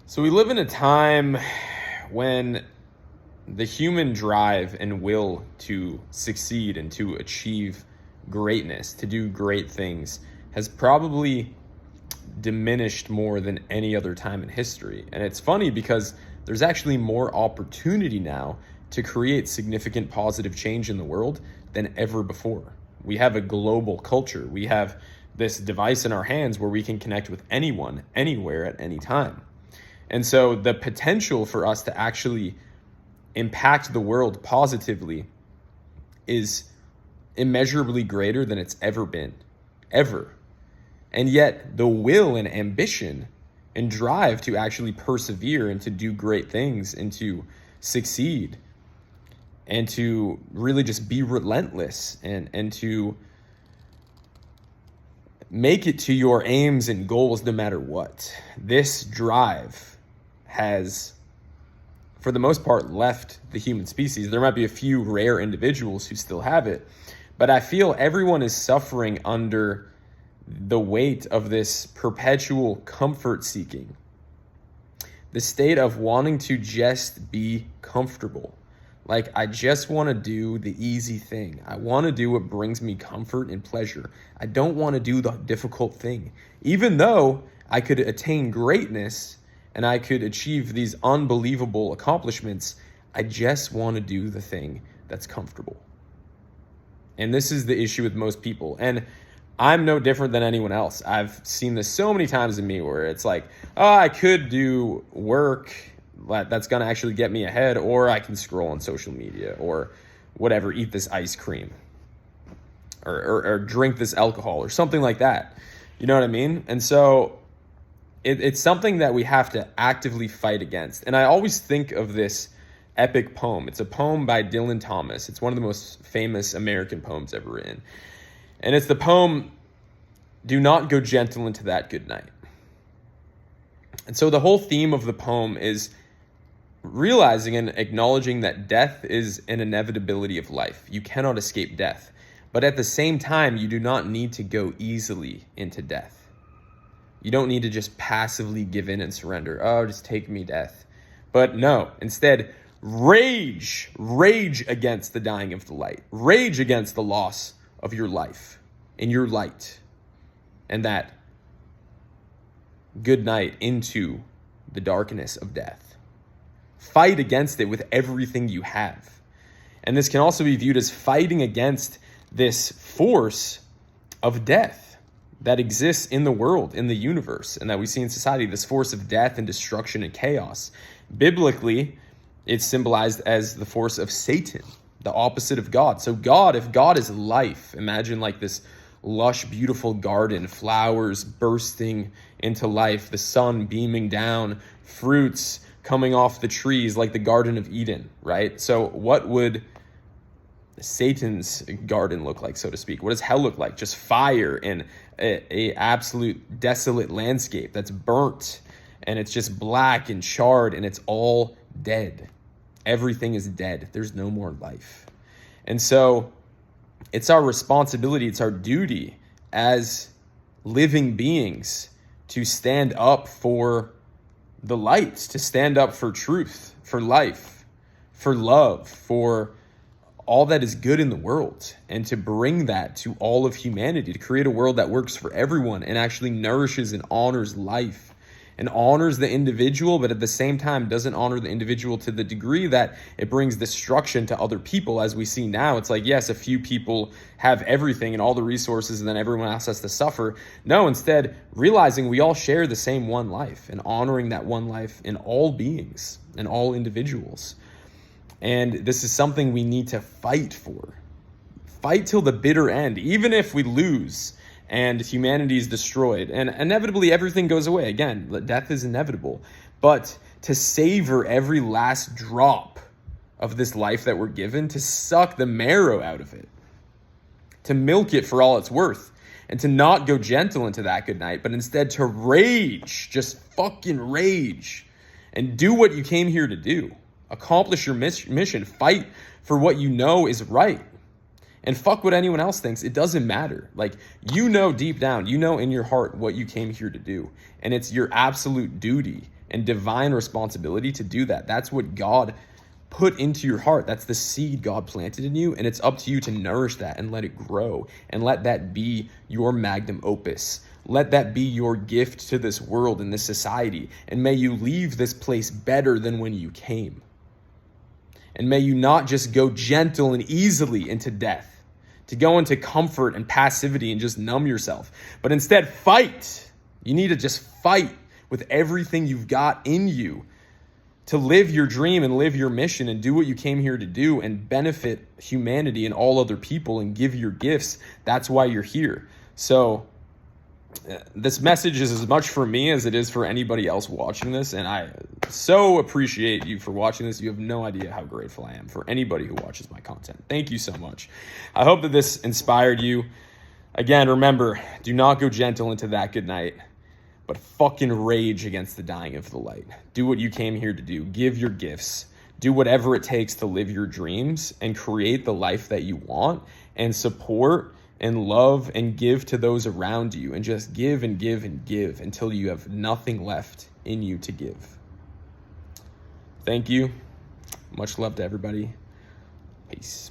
So we live in a time when the human drive and will to succeed and to achieve greatness, to do great things, has probably diminished more than any other time in history. And it's funny because there's actually more opportunity now to create significant positive change in the world than ever before. We have a global culture. We have this device in our hands where we can connect with anyone, anywhere, at any time. And so the potential for us to actually impact the world positively is immeasurably greater than it's ever been, ever. And yet the will and ambition and drive to actually persevere and to do great things and to succeed and to really just be relentless and to make it to your aims and goals no matter what. This drive has, for the most part, left the human species. There might be a few rare individuals who still have it, but I feel everyone is suffering under the weight of this perpetual comfort seeking, the state of wanting to just be comfortable. Like, I just want to do the easy thing. I want to do what brings me comfort and pleasure. I don't want to do the difficult thing. Even though I could attain greatness and I could achieve these unbelievable accomplishments, I just want to do the thing that's comfortable. And this is the issue with most people. And I'm no different than anyone else. I've seen this so many times in me where it's like, oh, I could do work that's going to actually get me ahead, or I can scroll on social media or whatever, eat this ice cream or drink this alcohol or something like that. You know what I mean? And so it's something that we have to actively fight against. And I always think of this epic poem. It's a poem by Dylan Thomas. It's one of the most famous American poems ever written. And it's the poem, "Do not go gentle into that good night." And so the whole theme of the poem is realizing and acknowledging that death is an inevitability of life. You cannot escape death. But at the same time, you do not need to go easily into death. You don't need to just passively give in and surrender. Oh, just take me, death. But no, instead, rage against the dying of the light. Rage against the loss of your life and your light. And that good night into the darkness of death. Fight against it with everything you have. And this can also be viewed as fighting against this force of death that exists in the world, in the universe, and that we see in society, this force of death and destruction and chaos. Biblically, it's symbolized as the force of Satan, the opposite of God. So God, if God is life, imagine like this lush, beautiful garden, flowers bursting into life, the sun beaming down, fruits coming off the trees like the Garden of Eden, right? So what would Satan's garden look like, so to speak? What does hell look like? Just fire and a absolute desolate landscape that's burnt, and it's just black and charred, and it's all dead. Everything is dead. There's no more life. And so it's our responsibility, it's our duty as living beings to stand up for the light, to stand up for truth, for life, for love, for all that is good in the world, and to bring that to all of humanity, to create a world that works for everyone and actually nourishes and honors life and honors the individual, but at the same time doesn't honor the individual to the degree that it brings destruction to other people. As we see now, it's like, yes, a few people have everything and all the resources, and then everyone else has to suffer. No, instead, realizing we all share the same one life and honoring that one life in all beings and all individuals. And this is something we need to fight for. Fight till the bitter end, even if we lose and humanity is destroyed, and inevitably everything goes away. Again, death is inevitable. But to savor every last drop of this life that we're given, to suck the marrow out of it, to milk it for all it's worth, and to not go gentle into that good night, but instead to rage, just fucking rage, and do what you came here to do. Accomplish your mission. Fight for what you know is right. And fuck what anyone else thinks. It doesn't matter. Like, you know deep down, you know in your heart what you came here to do. And it's your absolute duty and divine responsibility to do that. That's what God put into your heart. That's the seed God planted in you, and it's up to you to nourish that and let it grow, and let that be your magnum opus. Let that be your gift to this world and this society, and may you leave this place better than when you came. And may you not just go gentle and easily into death, to go into comfort and passivity and just numb yourself, but instead fight. You need to just fight with everything you've got in you to live your dream and live your mission and do what you came here to do and benefit humanity and all other people and give your gifts. That's why you're here. So this message is as much for me as it is for anybody else watching this. And I so appreciate you for watching this. You have no idea how grateful I am for anybody who watches my content. Thank you so much. I hope that this inspired you. Again, remember, do not go gentle into that good night, but fucking rage against the dying of the light. Do what you came here to do. Give your gifts. Do whatever it takes to live your dreams and create the life that you want, and support and love and give to those around you, and just give and give and give until you have nothing left in you to give. Thank you. Much love to everybody. Peace.